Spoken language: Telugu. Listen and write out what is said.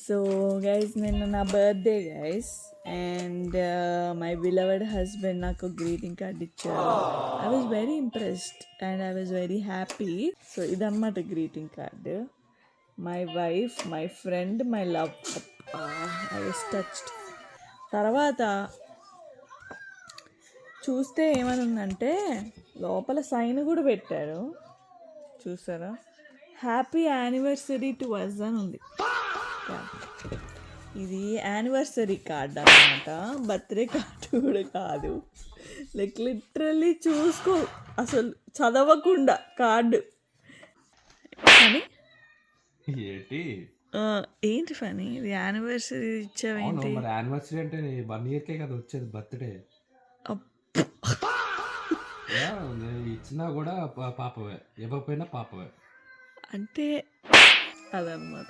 So, guys, నిన్న నా birthday guys and my beloved husband నాకు గ్రీటింగ్ కార్డ్ ఇచ్చారు. I was very impressed and I was very happy. So ఇదన్నమాట greeting card. My wife, my friend, my love. I was touched. తర్వాత చూస్తే ఏమని ఉందంటే లోపల సైన్ కూడా పెట్టారు, చూసారా? హ్యాపీ యానివర్సరీ టు అస్ అని ఉంది. ఇది యానివర్సరీ కార్డ్ అన్నమాట, బర్త్డే కార్డు కూడా కాదు. లైక్ లిటరల్లీ చూసుకో, అసలు చదవకుండా కార్డు. కానీ ఏంటి ఫనీ, ఇది యానివర్సరీ ఇచ్చావేంటి? మరి యానివర్సరీ అంటే 1 yearకే కదా వచ్చేది బర్త్డే. ఇచ్చినా కూడా పాపవే, ఇవ్వకపోయినా పాపవే అంటే అదన్నమాట.